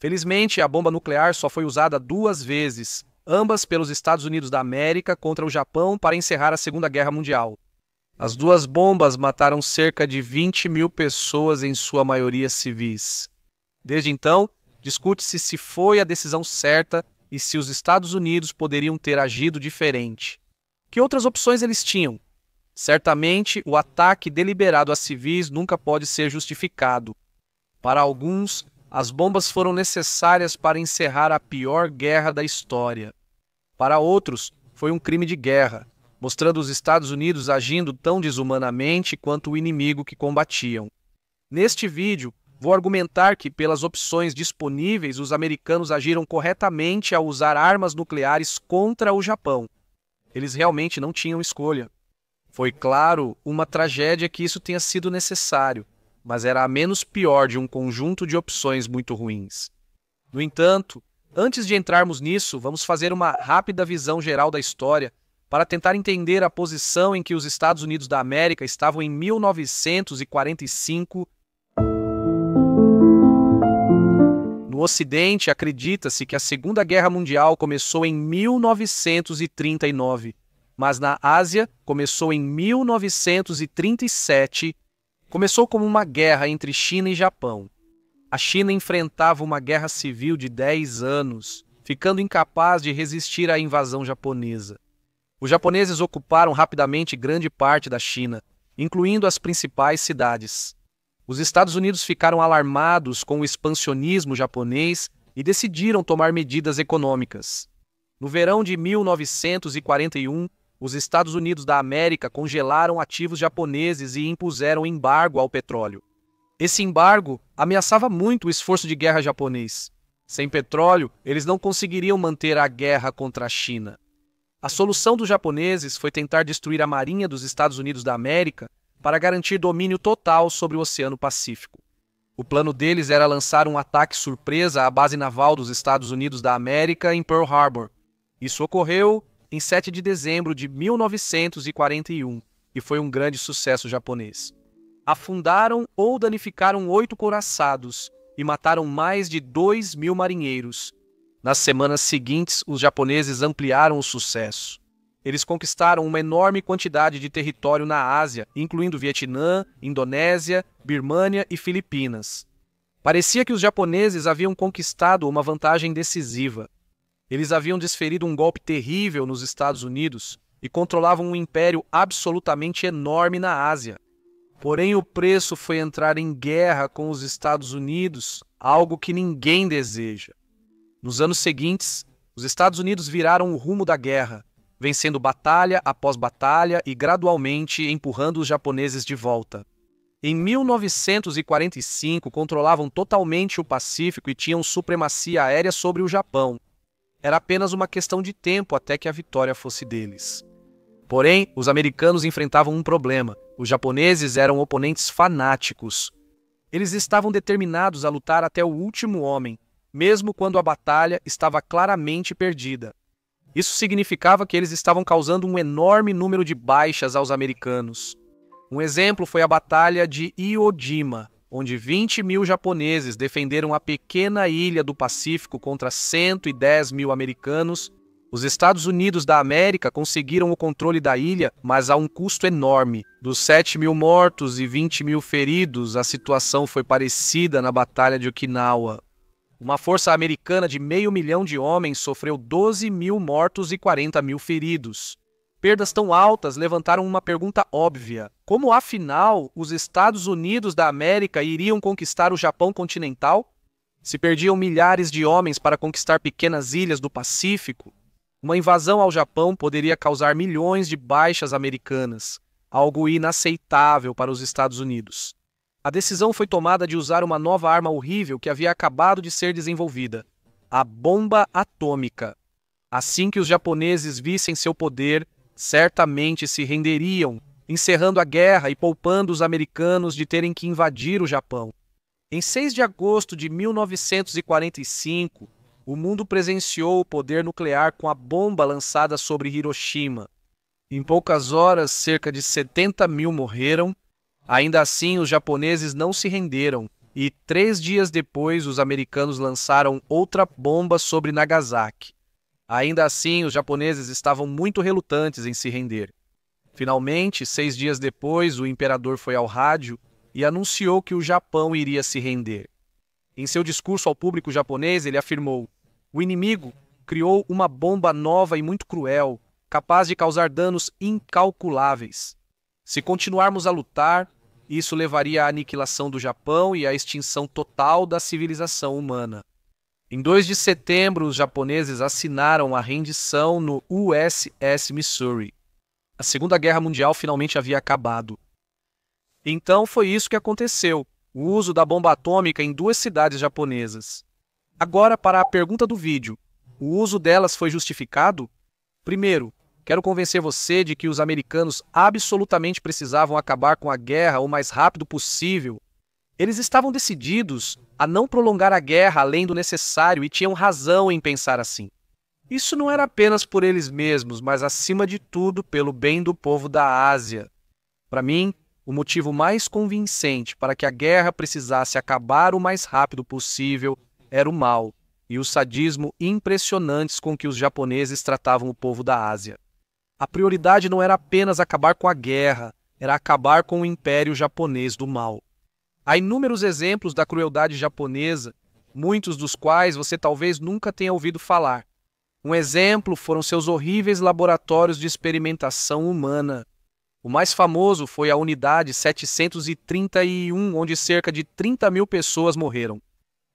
Felizmente, a bomba nuclear só foi usada 2 vezes, ambas pelos Estados Unidos da América contra o Japão para encerrar a Segunda Guerra Mundial. As 2 bombas mataram cerca de 20 mil pessoas, em sua maioria civis. Desde então, discute-se se foi a decisão certa e se os Estados Unidos poderiam ter agido diferente. Que outras opções eles tinham? Certamente, o ataque deliberado a civis nunca pode ser justificado. Para alguns, as bombas foram necessárias para encerrar a pior guerra da história. Para outros, foi um crime de guerra, mostrando os Estados Unidos agindo tão desumanamente quanto o inimigo que combatiam. Neste vídeo, vou argumentar que, pelas opções disponíveis, os americanos agiram corretamente ao usar armas nucleares contra o Japão. Eles realmente não tinham escolha. Foi, claro, uma tragédia que isso tenha sido necessário, mas era a menos pior de um conjunto de opções muito ruins. No entanto, antes de entrarmos nisso, vamos fazer uma rápida visão geral da história para tentar entender a posição em que os Estados Unidos da América estavam em 1945. No Ocidente, acredita-se que a Segunda Guerra Mundial começou em 1939, mas na Ásia começou em 1937. Começou como uma guerra entre China e Japão. A China enfrentava uma guerra civil de 10 anos, ficando incapaz de resistir à invasão japonesa. Os japoneses ocuparam rapidamente grande parte da China, incluindo as principais cidades. Os Estados Unidos ficaram alarmados com o expansionismo japonês e decidiram tomar medidas econômicas. No verão de 1941, os Estados Unidos da América congelaram ativos japoneses e impuseram embargo ao petróleo. Esse embargo ameaçava muito o esforço de guerra japonês. Sem petróleo, eles não conseguiriam manter a guerra contra a China. A solução dos japoneses foi tentar destruir a marinha dos Estados Unidos da América para garantir domínio total sobre o Oceano Pacífico. O plano deles era lançar um ataque surpresa à base naval dos Estados Unidos da América em Pearl Harbor. Isso ocorreu em 7 de dezembro de 1941 e foi um grande sucesso japonês. Afundaram ou danificaram 8 couraçados e mataram mais de 2.000 marinheiros. Nas semanas seguintes, os japoneses ampliaram o sucesso. Eles conquistaram uma enorme quantidade de território na Ásia, incluindo Vietnã, Indonésia, Birmânia e Filipinas. Parecia que os japoneses haviam conquistado uma vantagem decisiva. Eles haviam desferido um golpe terrível nos Estados Unidos e controlavam um império absolutamente enorme na Ásia. Porém, o preço foi entrar em guerra com os Estados Unidos, algo que ninguém deseja. Nos anos seguintes, os Estados Unidos viraram o rumo da guerra, vencendo batalha após batalha e gradualmente empurrando os japoneses de volta. Em 1945, controlavam totalmente o Pacífico e tinham supremacia aérea sobre o Japão. Era apenas uma questão de tempo até que a vitória fosse deles. Porém, os americanos enfrentavam um problema. Os japoneses eram oponentes fanáticos. Eles estavam determinados a lutar até o último homem, mesmo quando a batalha estava claramente perdida. Isso significava que eles estavam causando um enorme número de baixas aos americanos. Um exemplo foi a Batalha de Iwo Jima, onde 20.000 japoneses defenderam a pequena ilha do Pacífico contra 110.000 americanos. Os Estados Unidos da América conseguiram o controle da ilha, mas a um custo enorme. Dos 7.000 mortos e 20.000 feridos, a situação foi parecida na Batalha de Okinawa. Uma força americana de 500.000 de homens sofreu 12.000 mortos e 40.000 feridos. Perdas tão altas levantaram uma pergunta óbvia: como, afinal, os Estados Unidos da América iriam conquistar o Japão continental? Se perdiam milhares de homens para conquistar pequenas ilhas do Pacífico, uma invasão ao Japão poderia causar milhões de baixas americanas, algo inaceitável para os Estados Unidos. A decisão foi tomada de usar uma nova arma horrível que havia acabado de ser desenvolvida: a bomba atômica. Assim que os japoneses vissem seu poder, certamente se renderiam, encerrando a guerra e poupando os americanos de terem que invadir o Japão. Em 6 de agosto de 1945, o mundo presenciou o poder nuclear com a bomba lançada sobre Hiroshima. Em poucas horas, cerca de 70.000 morreram. Ainda assim, os japoneses não se renderam. e 3 dias depois os americanos lançaram outra bomba sobre Nagasaki. Ainda assim, os japoneses estavam muito relutantes em se render. Finalmente, 6 dias depois, o imperador foi ao rádio e anunciou que o Japão iria se render. Em seu discurso ao público japonês, ele afirmou: "O inimigo criou uma bomba nova e muito cruel, capaz de causar danos incalculáveis. Se continuarmos a lutar, isso levaria à aniquilação do Japão e à extinção total da civilização humana." Em 2 de setembro, os japoneses assinaram a rendição no USS Missouri. A Segunda Guerra Mundial finalmente havia acabado. Então foi isso que aconteceu: o uso da bomba atômica em 2 cidades japonesas. Agora, para a pergunta do vídeo: o uso delas foi justificado? Primeiro, quero convencer você de que os americanos absolutamente precisavam acabar com a guerra o mais rápido possível. Eles estavam decididos a não prolongar a guerra além do necessário e tinham razão em pensar assim. Isso não era apenas por eles mesmos, mas acima de tudo pelo bem do povo da Ásia. Para mim, o motivo mais convincente para que a guerra precisasse acabar o mais rápido possível era o mal e o sadismo impressionantes com que os japoneses tratavam o povo da Ásia. A prioridade não era apenas acabar com a guerra, era acabar com o Império Japonês do Mal. Há inúmeros exemplos da crueldade japonesa, muitos dos quais você talvez nunca tenha ouvido falar. Um exemplo foram seus horríveis laboratórios de experimentação humana. O mais famoso foi a Unidade 731, onde cerca de 30.000 pessoas morreram.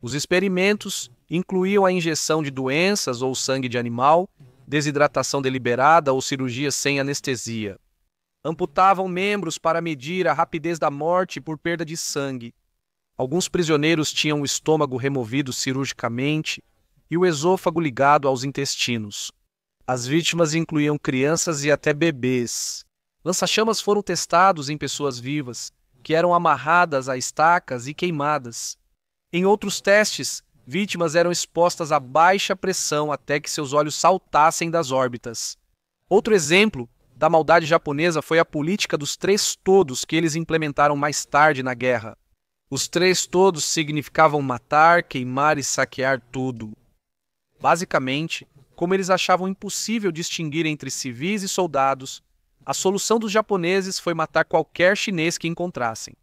Os experimentos incluíam a injeção de doenças ou sangue de animal, desidratação deliberada ou cirurgia sem anestesia. Amputavam membros para medir a rapidez da morte por perda de sangue. Alguns prisioneiros tinham o estômago removido cirurgicamente e o esôfago ligado aos intestinos. As vítimas incluíam crianças e até bebês. Lança-chamas foram testados em pessoas vivas, que eram amarradas a estacas e queimadas. Em outros testes, vítimas eram expostas a baixa pressão até que seus olhos saltassem das órbitas. Outro exemplo da maldade japonesa foi a política dos 3 todos que eles implementaram mais tarde na guerra. Os 3 todos significavam matar, queimar e saquear tudo. Basicamente, como eles achavam impossível distinguir entre civis e soldados, a solução dos japoneses foi matar qualquer chinês que encontrassem.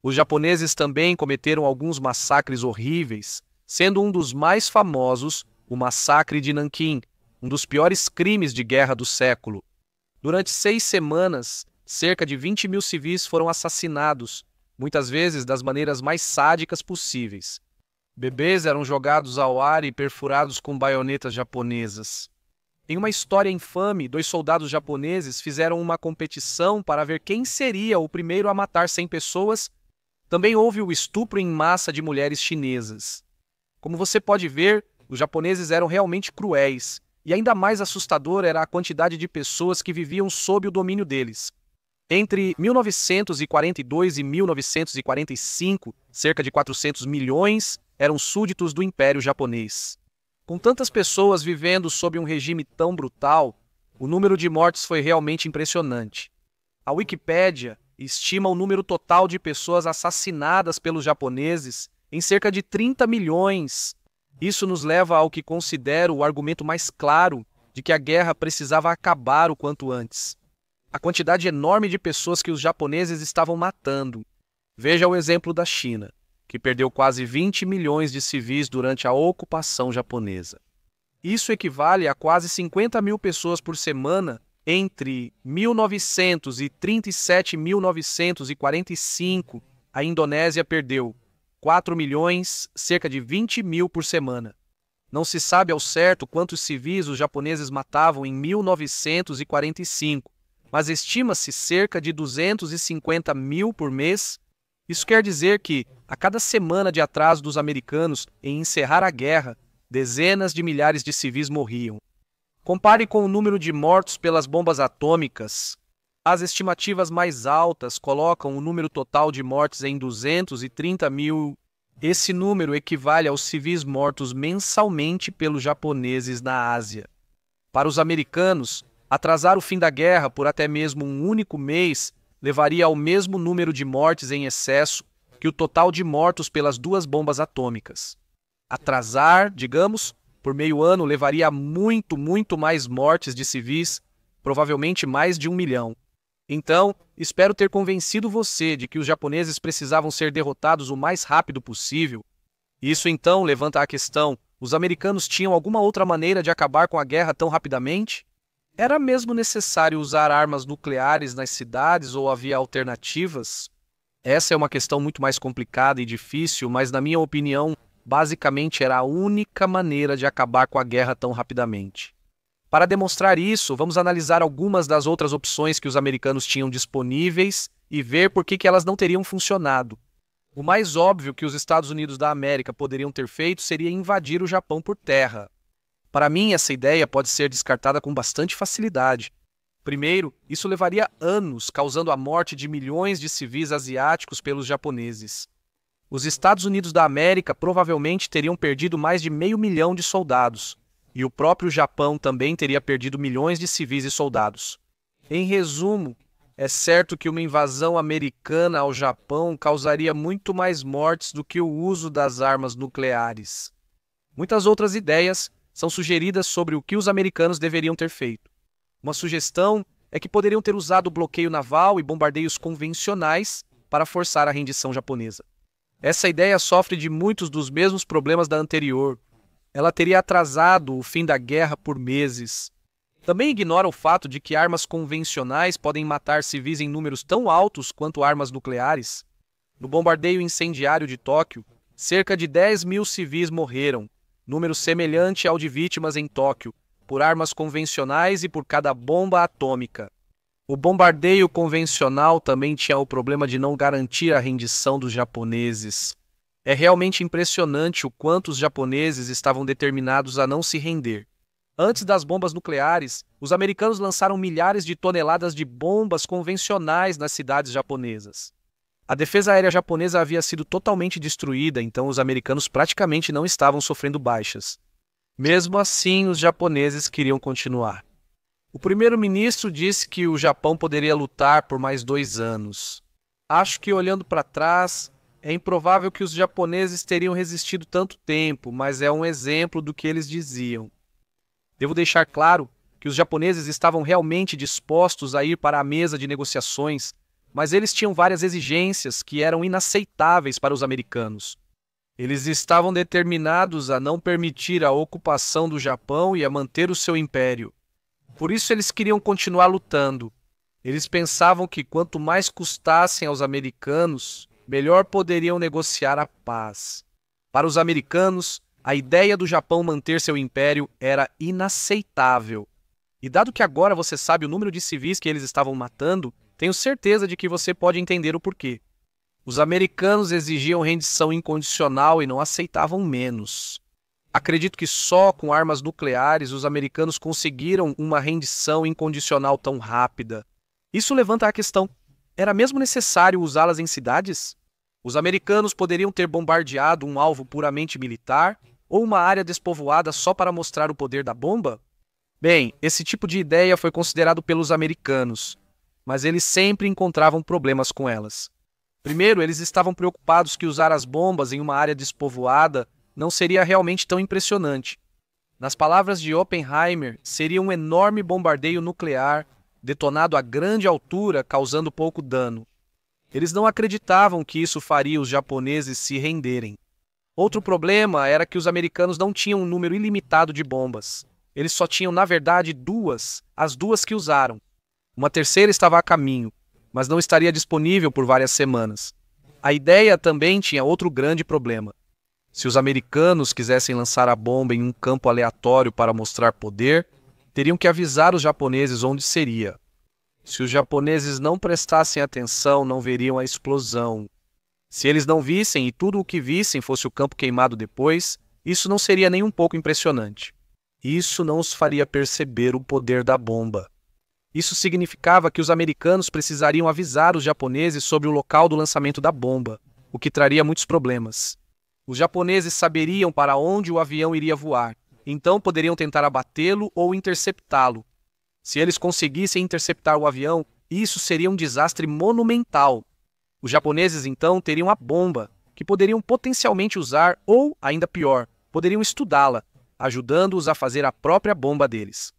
Os japoneses também cometeram alguns massacres horríveis, sendo um dos mais famosos o massacre de Nanquim, um dos piores crimes de guerra do século. Durante 6 semanas, cerca de 20.000 civis foram assassinados, muitas vezes das maneiras mais sádicas possíveis. Bebês eram jogados ao ar e perfurados com baionetas japonesas. Em uma história infame, 2 soldados japoneses fizeram uma competição para ver quem seria o primeiro a matar 100 pessoas. Também houve o estupro em massa de mulheres chinesas. Como você pode ver, os japoneses eram realmente cruéis, e ainda mais assustador era a quantidade de pessoas que viviam sob o domínio deles. Entre 1942 e 1945, cerca de 400 milhões eram súditos do Império Japonês. Com tantas pessoas vivendo sob um regime tão brutal, o número de mortes foi realmente impressionante. A Wikipédia estima o número total de pessoas assassinadas pelos japoneses em cerca de 30 milhões. Isso nos leva ao que considero o argumento mais claro de que a guerra precisava acabar o quanto antes. A quantidade enorme de pessoas que os japoneses estavam matando. Veja o exemplo da China, que perdeu quase 20 milhões de civis durante a ocupação japonesa. Isso equivale a quase 50.000 pessoas por semana entre 1937 e 1945. A Indonésia perdeu 4 milhões, cerca de 20.000 por semana. Não se sabe ao certo quantos civis os japoneses matavam em 1945, mas estima-se cerca de 250.000 por mês. Isso quer dizer que, a cada semana de atraso dos americanos em encerrar a guerra, dezenas de milhares de civis morriam. Compare com o número de mortos pelas bombas atômicas. As estimativas mais altas colocam o número total de mortes em 230.000. Esse número equivale aos civis mortos mensalmente pelos japoneses na Ásia. Para os americanos, atrasar o fim da guerra por até mesmo um único mês levaria ao mesmo número de mortes em excesso que o total de mortos pelas duas bombas atômicas. Atrasar, digamos, por meio ano levaria a muito mais mortes de civis, provavelmente mais de 1 milhão. Então, espero ter convencido você de que os japoneses precisavam ser derrotados o mais rápido possível. Isso então levanta a questão: os americanos tinham alguma outra maneira de acabar com a guerra tão rapidamente? Era mesmo necessário usar armas nucleares nas cidades ou havia alternativas? Essa é uma questão muito mais complicada e difícil, mas na minha opinião, basicamente era a única maneira de acabar com a guerra tão rapidamente. Para demonstrar isso, vamos analisar algumas das outras opções que os americanos tinham disponíveis e ver por que elas não teriam funcionado. O mais óbvio que os Estados Unidos da América poderiam ter feito seria invadir o Japão por terra. Para mim, essa ideia pode ser descartada com bastante facilidade. Primeiro, isso levaria anos, causando a morte de milhões de civis asiáticos pelos japoneses. Os Estados Unidos da América provavelmente teriam perdido mais de 500 mil de soldados, e o próprio Japão também teria perdido milhões de civis e soldados. Em resumo, é certo que uma invasão americana ao Japão causaria muito mais mortes do que o uso das armas nucleares. Muitas outras ideias são sugeridas sobre o que os americanos deveriam ter feito. Uma sugestão é que poderiam ter usado bloqueio naval e bombardeios convencionais para forçar a rendição japonesa. Essa ideia sofre de muitos dos mesmos problemas da anterior. Ela teria atrasado o fim da guerra por meses. Também ignora o fato de que armas convencionais podem matar civis em números tão altos quanto armas nucleares. No bombardeio incendiário de Tóquio, cerca de 10 mil civis morreram, número semelhante ao de vítimas em Tóquio, por armas convencionais e por cada bomba atômica. O bombardeio convencional também tinha o problema de não garantir a rendição dos japoneses. É realmente impressionante o quanto os japoneses estavam determinados a não se render. Antes das bombas nucleares, os americanos lançaram milhares de toneladas de bombas convencionais nas cidades japonesas. A defesa aérea japonesa havia sido totalmente destruída, então os americanos praticamente não estavam sofrendo baixas. Mesmo assim, os japoneses queriam continuar. O primeiro-ministro disse que o Japão poderia lutar por mais 2 anos. Acho que, olhando para trás, é improvável que os japoneses teriam resistido tanto tempo, mas é um exemplo do que eles diziam. Devo deixar claro que os japoneses estavam realmente dispostos a ir para a mesa de negociações, mas eles tinham várias exigências que eram inaceitáveis para os americanos. Eles estavam determinados a não permitir a ocupação do Japão e a manter o seu império. Por isso eles queriam continuar lutando. Eles pensavam que quanto mais custassem aos americanos, melhor poderiam negociar a paz. Para os americanos, a ideia do Japão manter seu império era inaceitável. E dado que agora você sabe o número de civis que eles estavam matando, tenho certeza de que você pode entender o porquê. Os americanos exigiam rendição incondicional e não aceitavam menos. Acredito que só com armas nucleares os americanos conseguiram uma rendição incondicional tão rápida. Isso levanta a questão: era mesmo necessário usá-las em cidades? Os americanos poderiam ter bombardeado um alvo puramente militar ou uma área despovoada só para mostrar o poder da bomba? Bem, esse tipo de ideia foi considerado pelos americanos, mas eles sempre encontravam problemas com elas. Primeiro, eles estavam preocupados que usar as bombas em uma área despovoada não seria realmente tão impressionante. Nas palavras de Oppenheimer, seria um enorme bombardeio nuclear, detonado a grande altura, causando pouco dano. Eles não acreditavam que isso faria os japoneses se renderem. Outro problema era que os americanos não tinham um número ilimitado de bombas. Eles só tinham, na verdade, 2, as 2 que usaram. Uma terceira estava a caminho, mas não estaria disponível por várias semanas. A ideia também tinha outro grande problema. Se os americanos quisessem lançar a bomba em um campo aleatório para mostrar poder, teriam que avisar os japoneses onde seria. Se os japoneses não prestassem atenção, não veriam a explosão. Se eles não vissem e tudo o que vissem fosse o campo queimado depois, isso não seria nem um pouco impressionante. Isso não os faria perceber o poder da bomba. Isso significava que os americanos precisariam avisar os japoneses sobre o local do lançamento da bomba, o que traria muitos problemas. Os japoneses saberiam para onde o avião iria voar, então poderiam tentar abatê-lo ou interceptá-lo. Se eles conseguissem interceptar o avião, isso seria um desastre monumental. Os japoneses, então, teriam a bomba, que poderiam potencialmente usar ou, ainda pior, poderiam estudá-la, ajudando-os a fazer a própria bomba deles.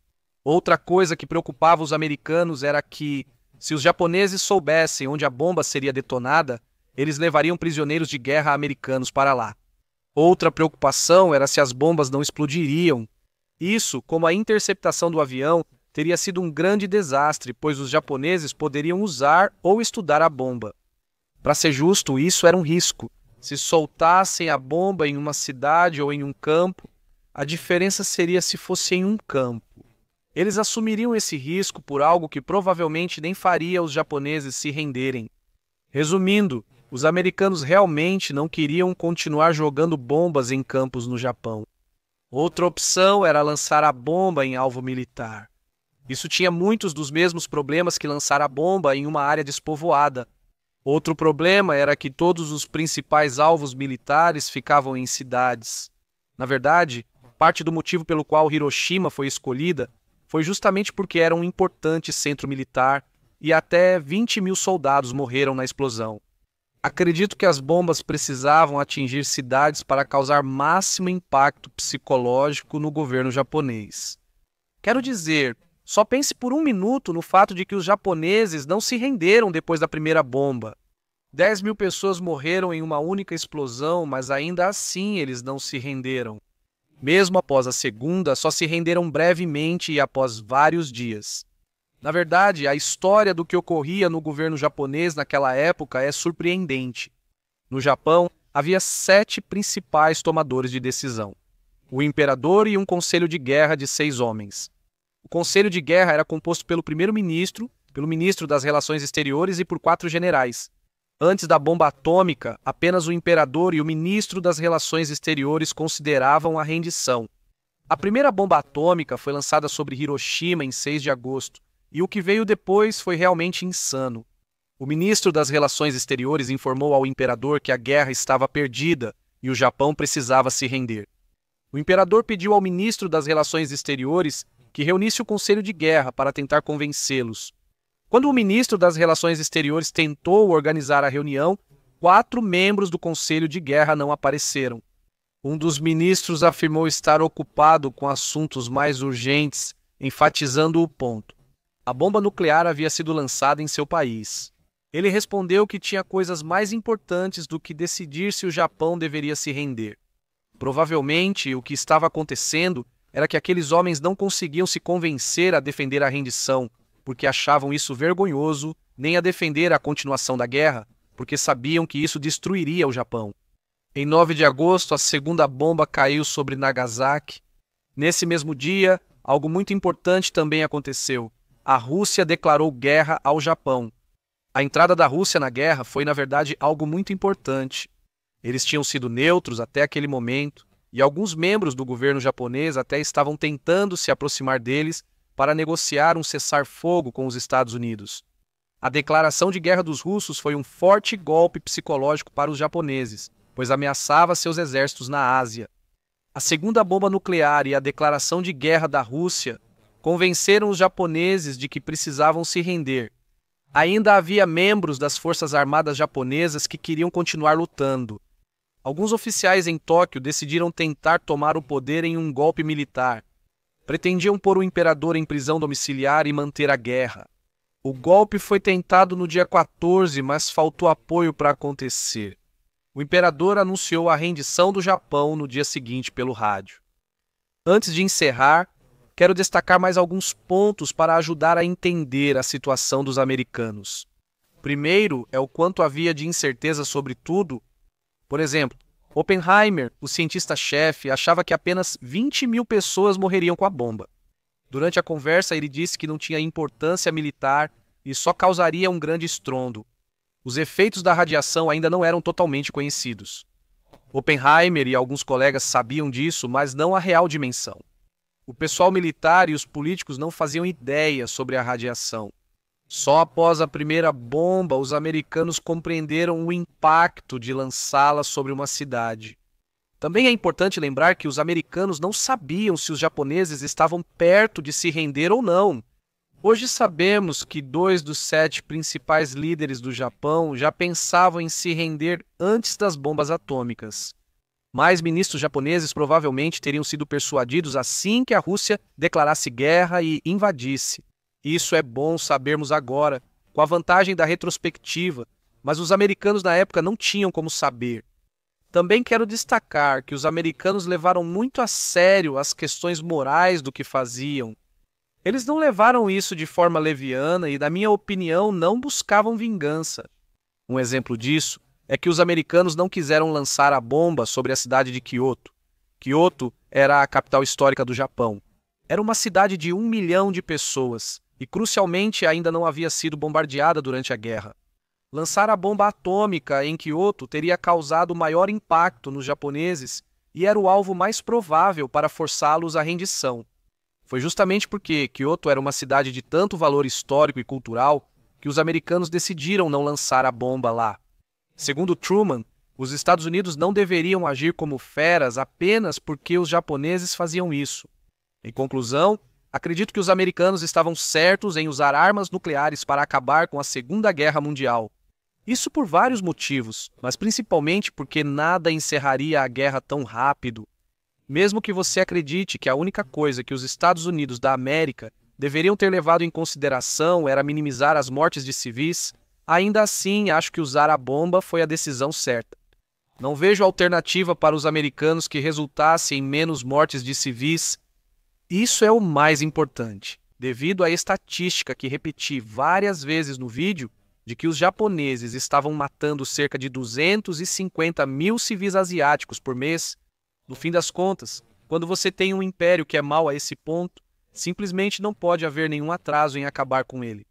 Outra coisa que preocupava os americanos era que, se os japoneses soubessem onde a bomba seria detonada, eles levariam prisioneiros de guerra americanos para lá. Outra preocupação era se as bombas não explodiriam. Isso, como a interceptação do avião, teria sido um grande desastre, pois os japoneses poderiam usar ou estudar a bomba. Para ser justo, isso era um risco. Se soltassem a bomba em uma cidade ou em um campo, a diferença seria se fosse em um campo. Eles assumiriam esse risco por algo que provavelmente nem faria os japoneses se renderem. Resumindo, os americanos realmente não queriam continuar jogando bombas em campos no Japão. Outra opção era lançar a bomba em alvo militar. Isso tinha muitos dos mesmos problemas que lançar a bomba em uma área despovoada. Outro problema era que todos os principais alvos militares ficavam em cidades. Na verdade, parte do motivo pelo qual Hiroshima foi escolhida foi justamente porque era um importante centro militar e até 20.000 soldados morreram na explosão. Acredito que as bombas precisavam atingir cidades para causar máximo impacto psicológico no governo japonês. Quero dizer, só pense por um minuto no fato de que os japoneses não se renderam depois da primeira bomba. 10.000 pessoas morreram em uma única explosão, mas ainda assim eles não se renderam. Mesmo após a segunda, só se renderam brevemente e após vários dias. Na verdade, a história do que ocorria no governo japonês naquela época é surpreendente. No Japão, havia 7 principais tomadores de decisão: o imperador e um conselho de guerra de 6 homens. O conselho de guerra era composto pelo primeiro-ministro, pelo ministro das Relações Exteriores e por 4 generais. Antes da bomba atômica, apenas o imperador e o ministro das Relações Exteriores consideravam a rendição. A primeira bomba atômica foi lançada sobre Hiroshima em 6 de agosto, e o que veio depois foi realmente insano. O ministro das Relações Exteriores informou ao imperador que a guerra estava perdida e o Japão precisava se render. O imperador pediu ao ministro das Relações Exteriores que reunisse o conselho de guerra para tentar convencê-los. Quando o ministro das Relações Exteriores tentou organizar a reunião, 4 membros do conselho de guerra não apareceram. Um dos ministros afirmou estar ocupado com assuntos mais urgentes, enfatizando o ponto: a bomba nuclear havia sido lançada em seu país. Ele respondeu que tinha coisas mais importantes do que decidir se o Japão deveria se render. Provavelmente, o que estava acontecendo era que aqueles homens não conseguiam se convencer a defender a rendição, porque achavam isso vergonhoso, nem a defender a continuação da guerra, porque sabiam que isso destruiria o Japão. Em 9 de agosto, a segunda bomba caiu sobre Nagasaki. Nesse mesmo dia, algo muito importante também aconteceu. A Rússia declarou guerra ao Japão. A entrada da Rússia na guerra foi, na verdade, algo muito importante. Eles tinham sido neutros até aquele momento, e alguns membros do governo japonês até estavam tentando se aproximar deles para negociar um cessar-fogo com os Estados Unidos. A declaração de guerra dos russos foi um forte golpe psicológico para os japoneses, pois ameaçava seus exércitos na Ásia. A segunda bomba nuclear e a declaração de guerra da Rússia convenceram os japoneses de que precisavam se render. Ainda havia membros das forças armadas japonesas que queriam continuar lutando. Alguns oficiais em Tóquio decidiram tentar tomar o poder em um golpe militar. Pretendiam pôr o imperador em prisão domiciliar e manter a guerra. O golpe foi tentado no dia 14, mas faltou apoio para acontecer. O imperador anunciou a rendição do Japão no dia seguinte pelo rádio. Antes de encerrar, quero destacar mais alguns pontos para ajudar a entender a situação dos americanos. Primeiro é o quanto havia de incerteza sobre tudo. Por exemplo, Oppenheimer, o cientista-chefe, achava que apenas 20.000 pessoas morreriam com a bomba. Durante a conversa, ele disse que não tinha importância militar e só causaria um grande estrondo. Os efeitos da radiação ainda não eram totalmente conhecidos. Oppenheimer e alguns colegas sabiam disso, mas não a real dimensão. O pessoal militar e os políticos não faziam ideia sobre a radiação. Só após a primeira bomba, os americanos compreenderam o impacto de lançá-la sobre uma cidade. Também é importante lembrar que os americanos não sabiam se os japoneses estavam perto de se render ou não. Hoje sabemos que 2 dos 7 principais líderes do Japão já pensavam em se render antes das bombas atômicas. Mais ministros japoneses provavelmente teriam sido persuadidos assim que a Rússia declarasse guerra e invadisse. Isso é bom sabermos agora, com a vantagem da retrospectiva, mas os americanos na época não tinham como saber. Também quero destacar que os americanos levaram muito a sério as questões morais do que faziam. Eles não levaram isso de forma leviana e, na minha opinião, não buscavam vingança. Um exemplo disso é que os americanos não quiseram lançar a bomba sobre a cidade de Kyoto. Kyoto era a capital histórica do Japão. Era uma cidade de 1 milhão de pessoas e, crucialmente, ainda não havia sido bombardeada durante a guerra. Lançar a bomba atômica em Kyoto teria causado maior impacto nos japoneses e era o alvo mais provável para forçá-los à rendição. Foi justamente porque Kyoto era uma cidade de tanto valor histórico e cultural que os americanos decidiram não lançar a bomba lá. Segundo Truman, os Estados Unidos não deveriam agir como feras apenas porque os japoneses faziam isso. Em conclusão, acredito que os americanos estavam certos em usar armas nucleares para acabar com a Segunda Guerra Mundial. Isso por vários motivos, mas principalmente porque nada encerraria a guerra tão rápido. Mesmo que você acredite que a única coisa que os Estados Unidos da América deveriam ter levado em consideração era minimizar as mortes de civis, ainda assim acho que usar a bomba foi a decisão certa. Não vejo alternativa para os americanos que resultasse em menos mortes de civis. Isso é o mais importante, devido à estatística que repeti várias vezes no vídeo de que os japoneses estavam matando cerca de 250 mil civis asiáticos por mês. No fim das contas, quando você tem um império que é mau a esse ponto, simplesmente não pode haver nenhum atraso em acabar com ele.